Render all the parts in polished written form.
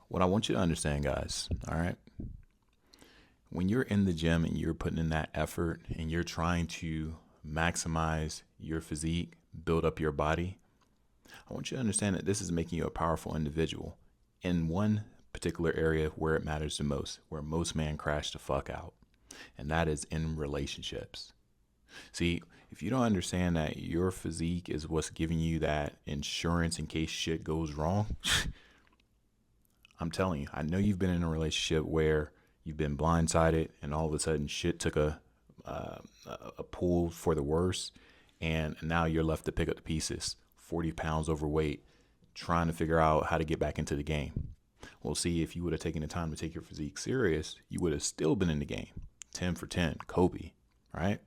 What I want you to understand, guys, all right, when you're in the gym and you're putting in that effort and you're trying to maximize your physique, build up your body, I want you to understand that this is making you a powerful individual in one particular area where it matters the most, where most men crash the fuck out, and that is in relationships. See, if you don't understand that your physique is what's giving you that insurance in case shit goes wrong, I'm telling you, I know you've been in a relationship where you've been blindsided and all of a sudden shit took uh, a pull for the worse, and now you're left to pick up the pieces, 40 pounds overweight, trying to figure out how to get back into the game. Well, see, if you would have taken the time to take your physique serious, you would have still been in the game. 10 for 10, Kobe, right?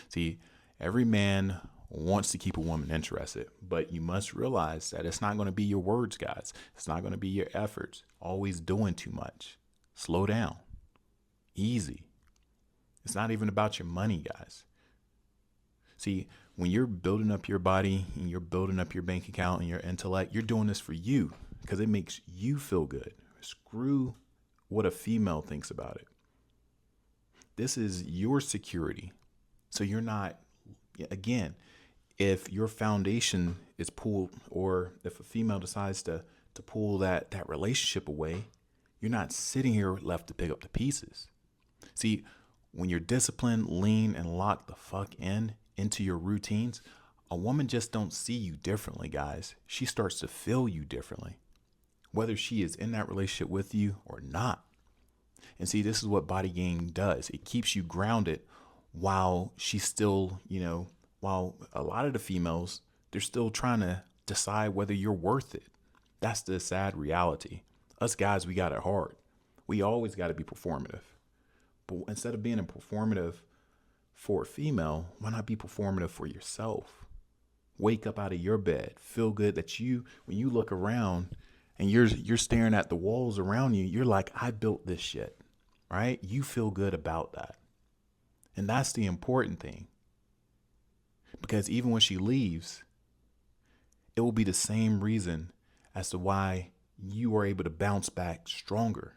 See, every man wants to keep a woman interested, but you must realize that it's not going to be your words, guys. It's not going to be your efforts. Always doing too much. Slow down. Easy. It's not even about your money, guys. See, when you're building up your body and you're building up your bank account and your intellect, you're doing this for you because it makes you feel good. Screw what a female thinks about it. This is your security. So you're not, again, if your foundation is pulled, or if a female decides to pull that relationship away, you're not sitting here left to pick up the pieces. See, when you're disciplined, lean, and locked the fuck into your routines, a woman just don't see you differently, guys. She starts to feel you differently, whether she is in that relationship with you or not. And see, this is what body game does. It keeps you grounded while she's still, while a lot of the females, they're still trying to decide whether you're worth it. That's the sad reality. Us guys, we got it hard. We always got to be performative. But instead of being a performative for a female, why not be performative for yourself? Wake up out of your bed. Feel good that when you look around and you're staring at the walls around you, you're like, I built this shit, right? You feel good about that. And that's the important thing. Because even when she leaves, it will be the same reason as to why you are able to bounce back stronger.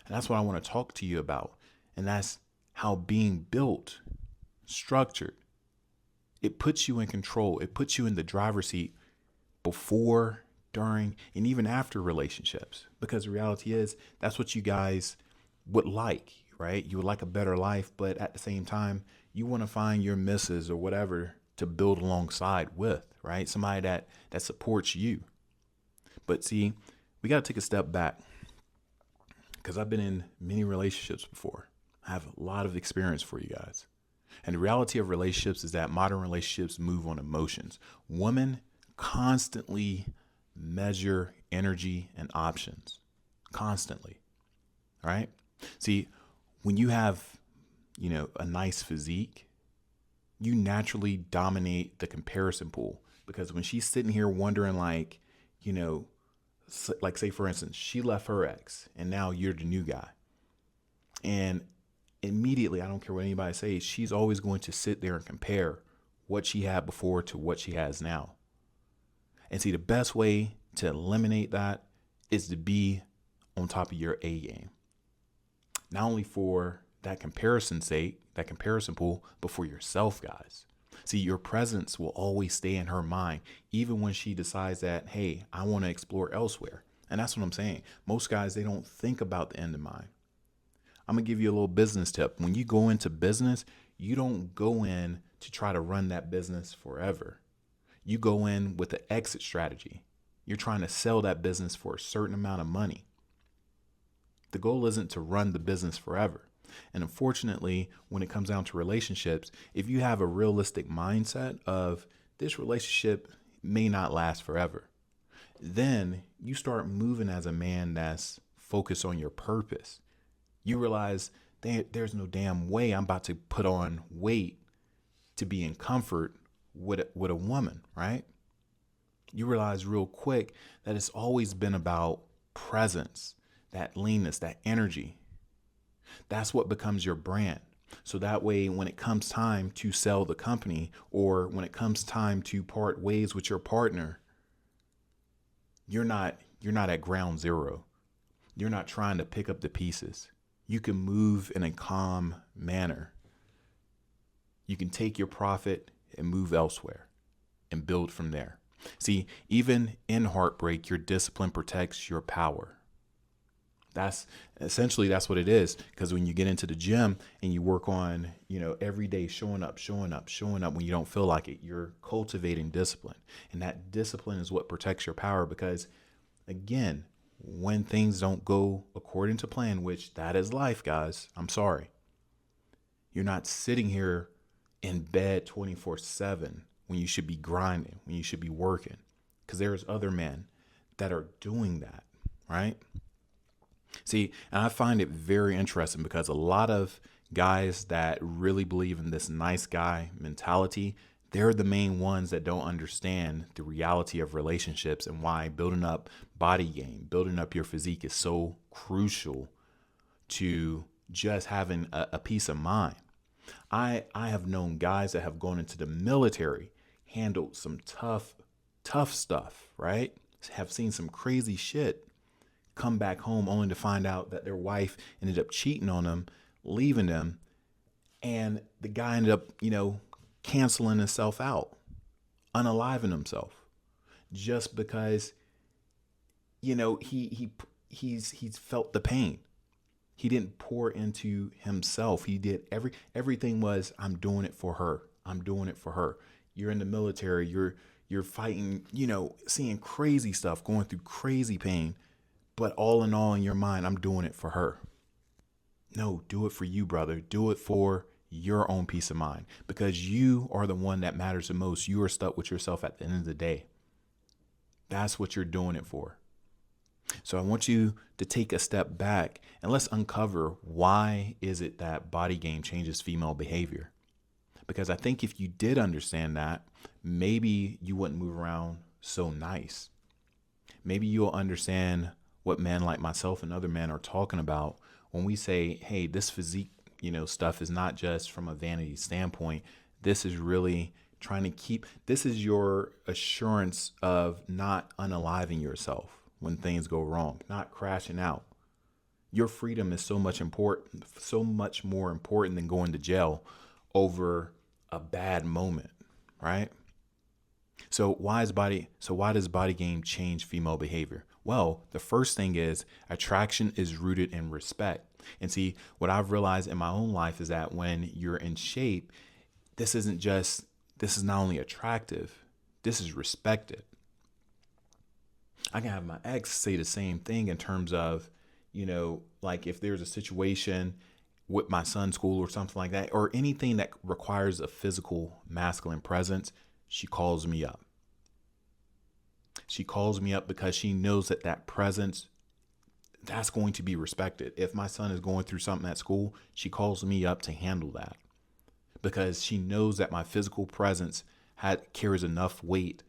And that's what I want to talk to you about. And that's how being built, structured, it puts you in control. It puts you in the driver's seat before, during, and even after relationships. Because the reality is, that's what you guys would like, right? You would like a better life, but at the same time, you want to find your missus or whatever to build alongside with, right? Somebody that supports you. But see, we got to take a step back, because I've been in many relationships before. I have a lot of experience for you guys. And the reality of relationships is that modern relationships move on emotions. Women constantly measure energy and options. Constantly. Right? See, when you have, a nice physique, you naturally dominate the comparison pool. Because when she's sitting here wondering, like say for instance, she left her ex and now you're the new guy. And immediately, I don't care what anybody says, she's always going to sit there and compare what she had before to what she has now. And see, the best way to eliminate that is to be on top of your A game. Not only for that comparison's sake, that comparison pool, but for yourself, guys. See, your presence will always stay in her mind, even when she decides that, hey, I want to explore elsewhere. And that's what I'm saying. Most guys, they don't think about the end in mind. I'm going to give you a little business tip. When you go into business, you don't go in to try to run that business forever. You go in with an exit strategy. You're trying to sell that business for a certain amount of money. The goal isn't to run the business forever. And unfortunately, when it comes down to relationships, if you have a realistic mindset of this relationship may not last forever, then you start moving as a man that's focused on your purpose. You realize there's no damn way I'm about to put on weight to be in comfort with a woman, right? You realize real quick that it's always been about presence, that leanness, that energy. That's what becomes your brand. So that way, when it comes time to sell the company, or when it comes time to part ways with your partner, you're not at ground zero. You're not trying to pick up the pieces. You can move in a calm manner. You can take your profit and move elsewhere and build from there. See, even in heartbreak, your discipline protects your power. That's what it is. Because when you get into the gym and you work on, every day showing up when you don't feel like it, you're cultivating discipline. And that discipline is what protects your power. Because again, when things don't go according to plan, which that is life, guys, I'm sorry. You're not sitting here in bed 24/7 when you should be grinding, when you should be working. Because there's other men that are doing that, right? See, and I find it very interesting because a lot of guys that really believe in this nice guy mentality, they're the main ones that don't understand the reality of relationships and why building up body game, building up your physique is so crucial to just having a peace of mind. I have known guys that have gone into the military, handled some tough stuff, right? Have seen some crazy shit, come back home only to find out that their wife ended up cheating on them, leaving them, and the guy ended up, canceling himself out, unaliving himself, just because, he's felt the pain. He didn't pour into himself. He did everything was, I'm doing it for her. I'm doing it for her. You're in the military. You're fighting, seeing crazy stuff, going through crazy pain. But all in all, in your mind, I'm doing it for her. No, do it for you, brother. Do it for your own peace of mind, because you are the one that matters the most. You are stuck with yourself at the end of the day. That's what you're doing it for. So I want you to take a step back and let's uncover, why is it that body game changes female behavior? Because I think if you did understand that, maybe you wouldn't move around so nice. Maybe you'll understand what men like myself and other men are talking about when we say, hey, this physique, stuff is not just from a vanity standpoint. This is really trying to this is your assurance of not unaliving yourself when things go wrong, not crashing out. Your freedom is so much more important than going to jail over a bad moment, right? So why does body game change female behavior? Well, the first thing is attraction is rooted in respect. And see, what I've realized in my own life is that when you're in shape, this is not only attractive, this is respected. I can have my ex say the same thing in terms of, like if there's a situation with my son's school or something like that, or anything that requires a physical masculine presence, she calls me up. She calls me up because she knows that presence, that's going to be respected. If my son is going through something at school, she calls me up to handle that because she knows that my physical presence carries enough weight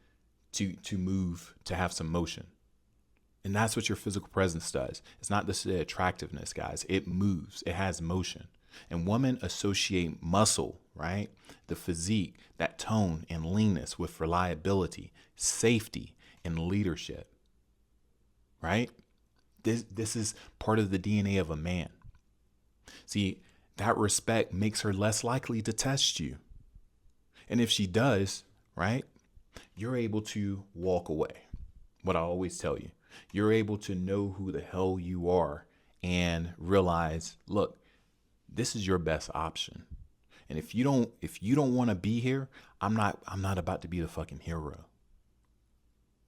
to move, to have some motion. And that's what your physical presence does. It's not just the attractiveness, guys. It moves. It has motion. And women associate muscle, right? The physique, that tone and leanness with reliability, safety, and leadership, right? This is part of the DNA of a man. See, that respect makes her less likely to test you. And if she does, right, you're able to walk away. What I always tell you, you're able to know who the hell you are and realize, look, this is your best option. And if you don't want to be here, I'm not about to be the fucking hero.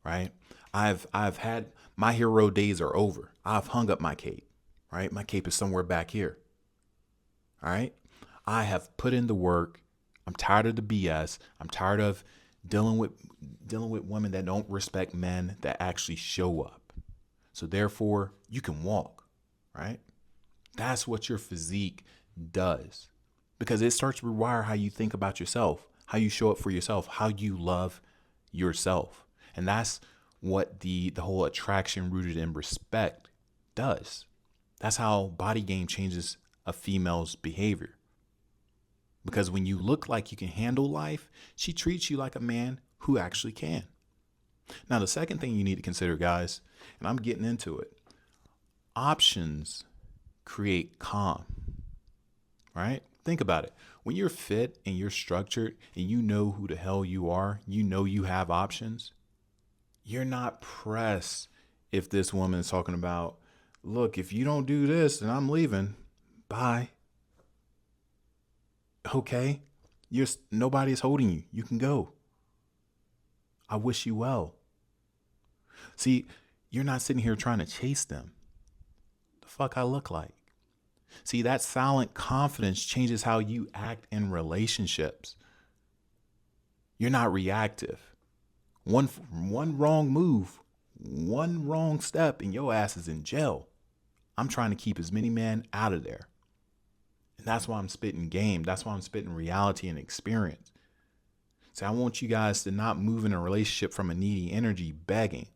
Right? I've had my hero days are over. I've hung up my cape, right? My cape is somewhere back here. All right? I have put in the work. I'm tired of the BS. I'm tired of dealing with women that don't respect men that actually show up. So therefore, you can walk, right? That's what your physique does, because it starts to rewire how you think about yourself, how you show up for yourself, how you love yourself. And that's what the whole attraction rooted in respect does. That's how body game changes a female's behavior. Because when you look like you can handle life, she treats you like a man who actually can. Now, the second thing you need to consider, guys, and I'm getting into it, Options create calm, right? Think about it. When you're fit and you're structured and you know who the hell you are, you know you have options, you're not pressed if this woman is talking about, look, if you don't do this, then I'm leaving. Bye. Okay. Nobody's holding you. You can go. I wish you well. See, you're not sitting here trying to chase them. The fuck I look like. See, that silent confidence changes how you act in relationships. You're not reactive. One wrong move, one wrong step, and your ass is in jail. I'm trying to keep as many men out of there. And that's why I'm spitting game. That's why I'm spitting reality and experience. So I want you guys to not move in a relationship from a needy energy begging,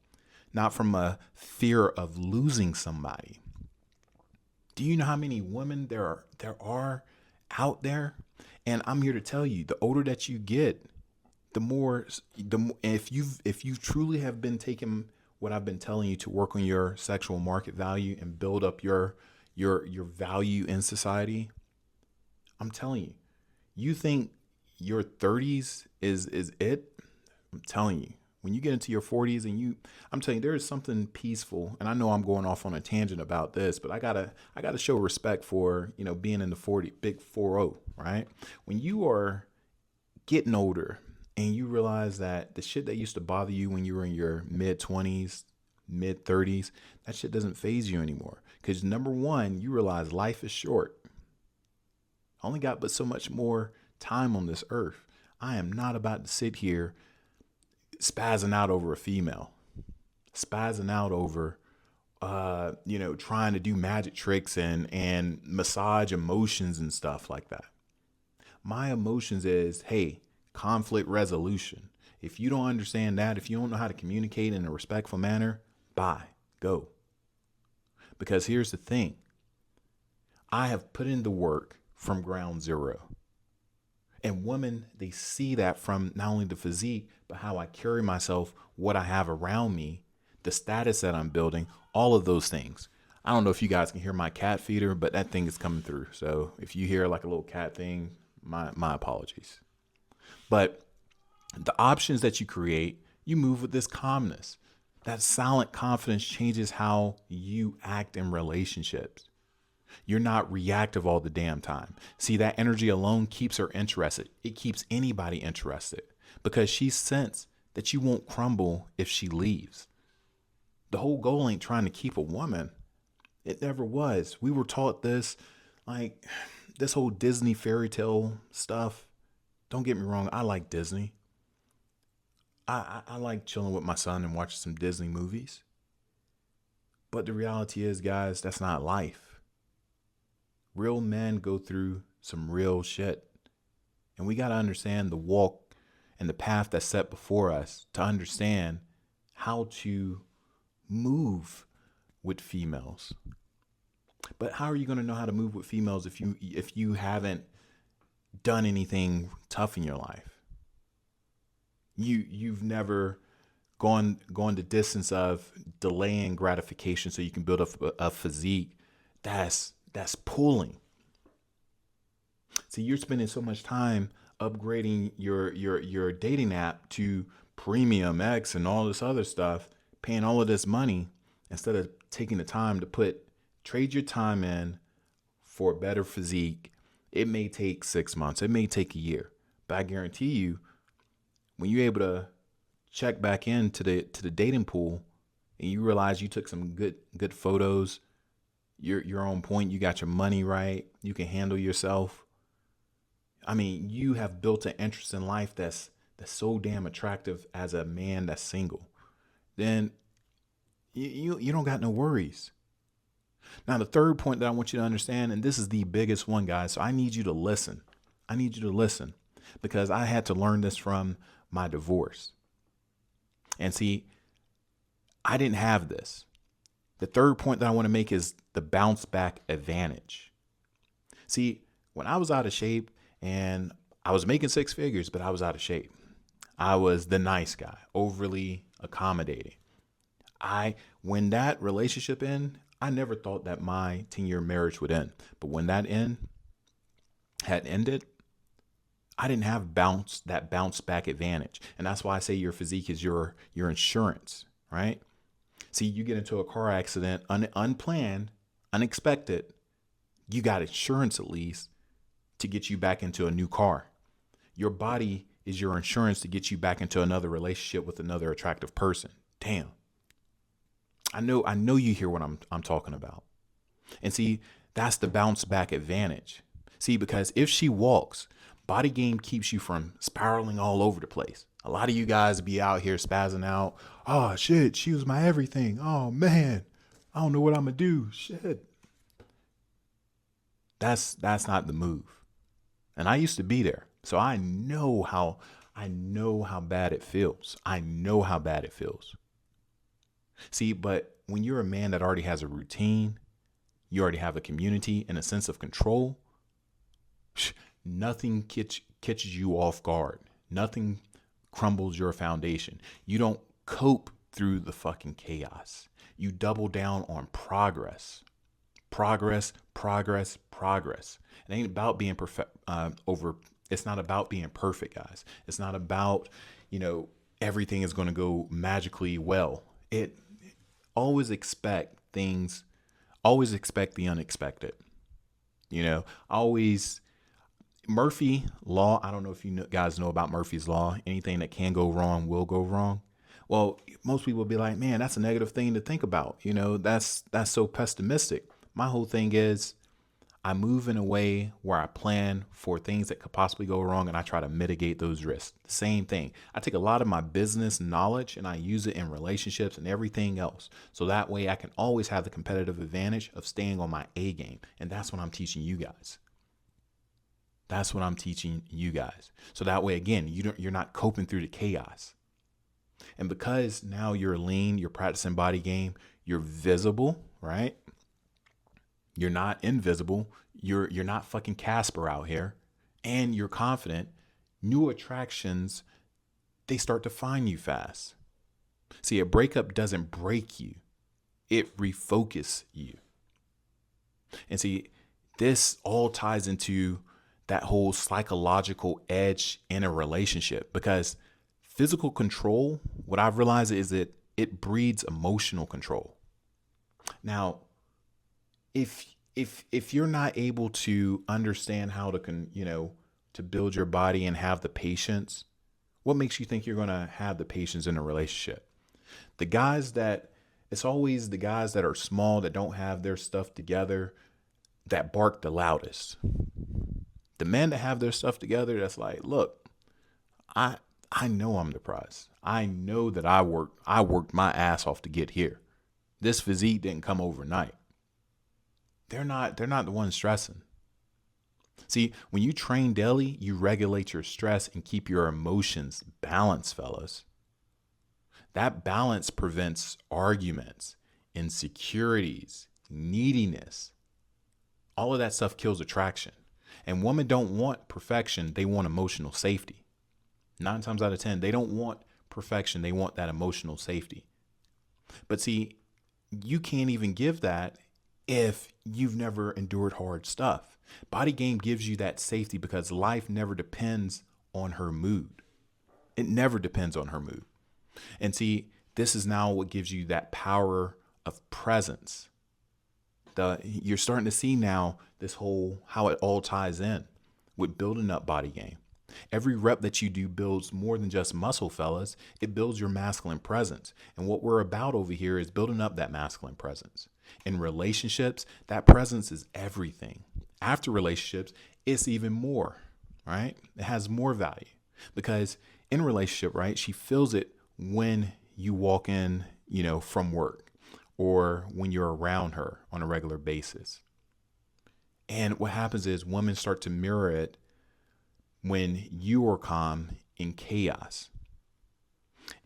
not from a fear of losing somebody. Do you know how many women there are out there? And I'm here to tell you, the older that you get, the more if you truly have been taking what I've been telling you to work on your sexual market value and build up your value in society, I'm telling you, you think your 30s is it? I'm telling you, when you get into your 40s and I'm telling you, there is something peaceful. And I know I'm going off on a tangent about this, but I gotta show respect for, being in the big 40, right? When you are getting older and you realize that the shit that used to bother you when you were in your mid 20s, mid 30s, that shit doesn't faze you anymore. Because number one, you realize life is short. I only got but so much more time on this earth. I am not about to sit here spazzing out over a female, spazzing out over, trying to do magic tricks and massage emotions and stuff like that. My emotions is, hey, conflict resolution. If you don't understand that, if you don't know how to communicate in a respectful manner, bye, go. Because here's the thing. I have put in the work from ground zero. And women, they see that from not only the physique, but how I carry myself, what I have around me, the status that I'm building, all of those things. I don't know if you guys can hear my cat feeder, but that thing is coming through. So if you hear like a little cat thing, my apologies. But the options that you create, you move with this calmness. That silent confidence changes how you act in relationships. You're not reactive all the damn time. See, that energy alone keeps her interested. It keeps anybody interested because she senses that you won't crumble if she leaves. The whole goal ain't trying to keep a woman. It never was. We were taught this, like this whole Disney fairy tale stuff. Don't get me wrong. I like Disney. I like chilling with my son and watching some Disney movies. But the reality is, guys, that's not life. Real men go through some real shit. And we got to understand the walk and the path that's set before us to understand how to move with females. But how are you going to know how to move with females if you haven't done anything tough in your life? You've never gone the distance of delaying gratification so you can build up a physique that's pulling. See, you're spending so much time upgrading your dating app to premium X and all this other stuff, paying all of this money instead of taking the time to trade your time in for a better physique. It may take 6 months. It may take a year, but I guarantee you, when you're able to check back into the dating pool and you realize you took some good photos, you're on point, you got your money right, you can handle yourself. I mean, you have built an interest in life that's so damn attractive as a man that's single. Then you don't got no worries. Now, the third point that I want you to understand, and this is the biggest one, guys, so I need you to listen. I need you to listen because I had to learn this from my divorce. And see, I didn't have this. The third point that I want to make is the bounce back advantage. See, when I was out of shape and I was making 6 figures, but I was out of shape. I was the nice guy, overly accommodating. When that relationship ended, I never thought that my 10-year marriage would end. But when that had ended, I didn't have that bounce back advantage. And that's why I say your physique is your insurance, right? See, you get into a car accident, unplanned, unexpected, you got insurance at least to get you back into a new car. Your body is your insurance to get you back into another relationship with another attractive person. Damn. I know you hear what I'm talking about. And see, that's the bounce back advantage. See, because if she walks, body game keeps you from spiraling all over the place. A lot of you guys be out here spazzing out. Oh shit, she was my everything. Oh man, I don't know what I'm gonna do. Shit. That's not the move. And I used to be there. So I know how bad it feels. I know how bad it feels. See, but when you're a man that already has a routine, you already have a community and a sense of control, nothing catches you off guard. Nothing crumbles your foundation. You don't cope through the fucking chaos. You double down on progress. Progress, progress, progress. It ain't about being it's not about being perfect, guys. It's not about, everything is going to go magically well. It always expect things, always expect the unexpected. Always Murphy law. I don't know if guys know about Murphy's law. Anything that can go wrong will go wrong. Well, most people will be like, man, that's a negative thing to think about. That's so pessimistic. My whole thing is I move in a way where I plan for things that could possibly go wrong and I try to mitigate those risks. Same thing. I take a lot of my business knowledge and I use it in relationships and everything else. So that way I can always have the competitive advantage of staying on my A game. And that's what I'm teaching you guys. That's what I'm teaching you guys. So that way, again, you're not coping through the chaos. And because now you're lean, you're practicing body game, you're visible, right? You're not invisible. You're not fucking Casper out here, and you're confident. New attractions, they start to find you fast. See, a breakup doesn't break you. It refocuses you. And see, this all ties into that whole psychological edge in a relationship, because physical control, what I've realized is that it breeds emotional control. Now, if you're not able to understand how to build your body and have the patience, what makes you think you're going to have the patience in a relationship? It's always the guys that are small, that don't have their stuff together, that bark the loudest. The men that have their stuff together, that's like, look, I know I'm the prize. I know that I worked my ass off to get here. This physique didn't come overnight. They're not the ones stressing. See, when you train daily, you regulate your stress and keep your emotions balanced, fellas. That balance prevents arguments, insecurities, neediness. All of that stuff kills attraction. And women don't want perfection. They want emotional safety. 9 times out of 10, they don't want perfection. They want that emotional safety. But see, you can't even give that if you've never endured hard stuff. Body game gives you that safety because life never depends on her mood. It never depends on her mood. And see, this is now what gives you that power of presence. You're starting to see now how it all ties in with building up body game. Every rep that you do builds more than just muscle, fellas. It builds your masculine presence. And what we're about over here is building up that masculine presence. In relationships, that presence is everything. After relationships, it's even more, right? It has more value because in a relationship, right, she feels it when you walk in, from work or when you're around her on a regular basis. And what happens is women start to mirror it when you are calm in chaos.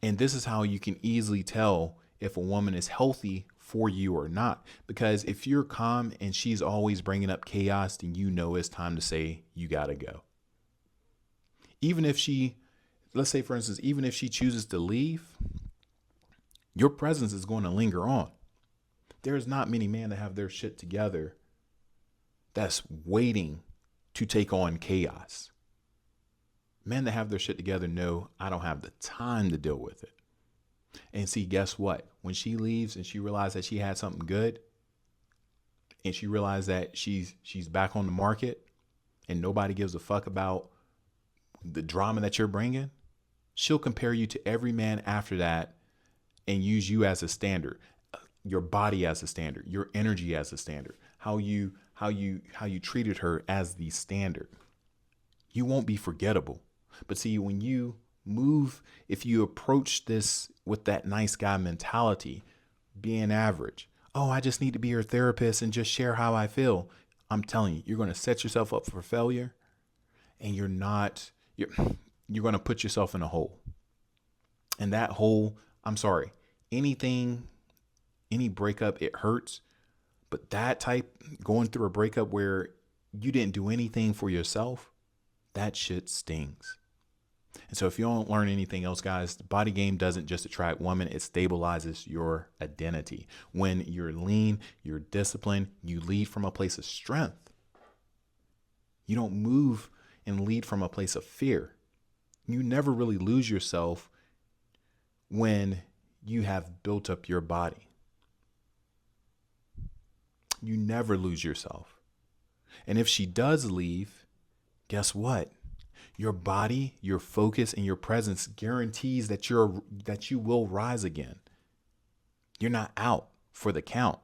And this is how you can easily tell if a woman is healthy for you or not. Because if you're calm and she's always bringing up chaos, then it's time to say you got to go. Even if let's say, for instance, even if she chooses to leave, your presence is going to linger on. There's not many men that have their shit together that's waiting to take on chaos. Men that have their shit together know I don't have the time to deal with it. And see, guess what? When she leaves and she realized that she had something good, and she realized that she's back on the market and nobody gives a fuck about the drama that you're bringing, she'll compare you to every man after that and use you as a standard, your body as a standard, your energy as a standard, how you treated her as the standard. You won't be forgettable. But see, when you move, if you approach this with that nice guy mentality, being average, oh, I just need to be your therapist and just share how I feel. I'm telling you, you're going to set yourself up for failure, and you're going to put yourself in a hole. And that hole, I'm sorry, any breakup, it hurts. But that type, going through a breakup where you didn't do anything for yourself, that shit stings. And so if you don't learn anything else, guys, the body game doesn't just attract women, it stabilizes your identity. When you're lean, you're disciplined, you lead from a place of strength. You don't move and lead from a place of fear. You never really lose yourself when you have built up your body. You never lose yourself. And if she does leave, guess what? Your body, your focus, and your presence guarantees that you will rise again. You're not out for the count.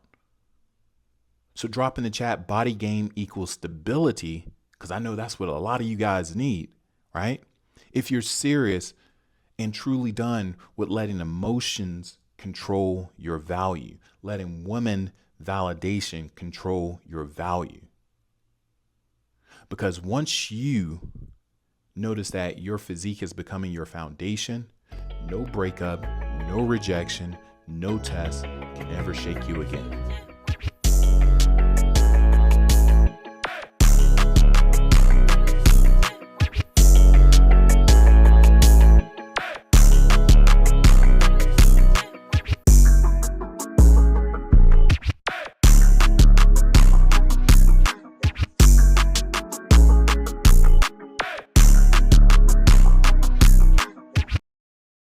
So drop in the chat, body game equals stability, because I know that's what a lot of you guys need, right? If you're serious and truly done with letting emotions control your value, letting women validation control your value. Because once you notice that your physique is becoming your foundation, no breakup, no rejection, no test can ever shake you again.